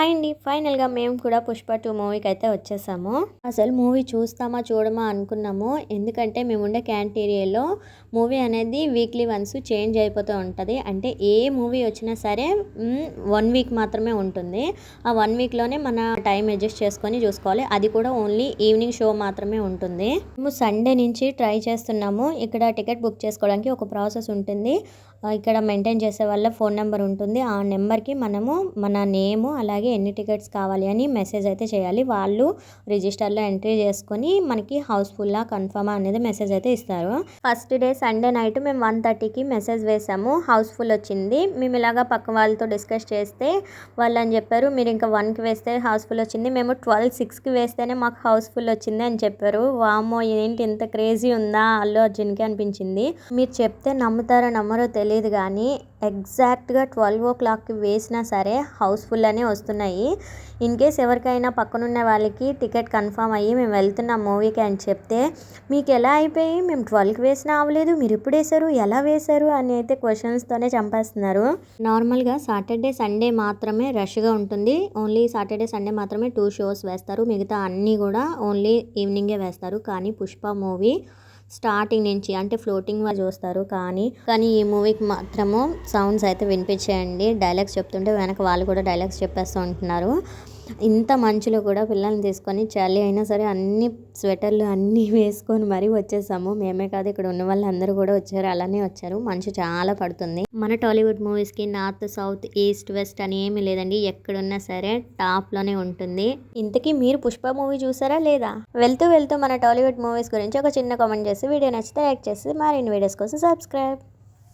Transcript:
Hi అండి. ఫైనల్‌గా మేము కూడా 'పుష్ప 2' మూవీకైతే వచ్చేసాము. అసలు మూవీ చూస్తామా, చూడమా అనుకున్నాము. ఎందుకంటే మేముండే క్యాంట్ ఏరియాలో మూవీ అనేది వీక్లీ వన్స్ చేంజ్ అయిపోతూ ఉంటది. అంటే ఏ మూవీ వచ్చినా సరే 1 వీక్ మాత్రమే ఉంటుంది. ఆ 1 వీక్‌లోనే మన టైం అడ్జస్ట్ చేసుకొని చూసుకోవాలి. అది కూడా ఓన్లీ ఈవినింగ్ షో మాత్రమే ఉంటుంది. మేము సండే నుంచి ట్రై చేస్తున్నాము. ఇక్కడ టికెట్ బుక్ చేసుకోవడానికి ఒక ప్రాసెస్ ఉంటుంది. ఇక్కడ మెయింటైన్ చేసే వాళ్ళ ఫోన్ నెంబర్ ఉంటుంది. ఆ నెంబర్‌కి మనము మన నేము అలాగే ఎన్ని టికెట్స్ కావాలి అని మెసేజ్ అయితే చేయాలి. వాళ్ళు రిజిస్టర్లో ఎంట్రీ చేసుకొని మనకి హౌస్ఫుల్లా కన్ఫర్మా అనేది మెసేజ్ అయితే ఇస్తారు. ఫస్ట్ డే సండే నైట్ మేము 1:30కి మెసేజ్ వేసాము. హౌస్ఫుల్ వచ్చింది. మేము ఇలాగా పక్క వాళ్ళతో డిస్కస్ చేస్తే వాళ్ళని చెప్పారు, మీరు ఇంకా 1కి వేస్తే హౌస్ఫుల్ వచ్చింది, మేము 12:06కి వేస్తేనే మాకు హౌస్ఫుల్ వచ్చింది అని చెప్పారు. వామ్మో ఏంటి ఇంత క్రేజీ ఉందా అల్లు అర్జున్కి అనిపించింది. మీరు చెప్తే నమ్ముతారో నమ్మరో తెలియదు కానీ ఎగ్జాక్ట్గా 12 o'clockకి వేసినా సరే హౌస్ఫుల్ అనే వస్తున్నాయి. ఇన్ కేస్ ఎవరికైనా పక్కనున్న వాళ్ళకి టికెట్ కన్ఫర్మ్ అయ్యి మేము వెళ్తున్నాం మూవీకి అని చెప్తే, మీకు ఎలా అయిపోయి మేము 12కి వేసినా అవ్వలేదు, మీరు ఎప్పుడు వేశారు, ఎలా వేశారు అని అయితే క్వశ్చన్స్తోనే చంపేస్తున్నారు. నార్మల్గా సాటర్డే సండే మాత్రమే రష్గా ఉంటుంది. ఓన్లీ సాటర్డే సండే మాత్రమే 2 షోస్ వేస్తారు. మిగతా అన్నీ కూడా ఓన్లీ ఈవినింగే వేస్తారు. కానీ పుష్ప మూవీ స్టార్టింగ్ నుంచి అంటే ఫ్లోటింగ్ వాళ్ళు చూస్తారు. కానీ ఈ మూవీకి మాత్రము సౌండ్స్ అయితే వినిపించేయండి. డైలాగ్స్ చెప్తుంటే వెనక వాళ్ళు కూడా డైలాగ్స్ చెప్పేస్తూ ఉంటున్నారు. ఇంత మంచులో కూడా పిల్లల్ని తీసుకొని చలి అయినా సరే అన్ని స్వెటర్లు అన్నీ వేసుకొని మరీ వచ్చేసాము. మేమే కాదు ఇక్కడ ఉన్న వాళ్ళు అందరూ కూడా వచ్చారు. అలానే వచ్చారు. మంచు చాలా పడుతుంది. మన టాలీవుడ్ మూవీస్కి నార్త్ సౌత్ ఈస్ట్ వెస్ట్ అని ఏమీ లేదండి. ఎక్కడున్నా సరే టాప్లోనే ఉంటుంది. ఇంతకీ మీరు పుష్ప మూవీ చూసారా లేదా? వెళ్తూ మన టాలీవుడ్ మూవీస్ గురించి ఒక చిన్న కామెంట్ చేసి వీడియో నచ్చితే లైక్ చేసి మరిన్ని వీడియోస్ కోసం సబ్స్క్రైబ్.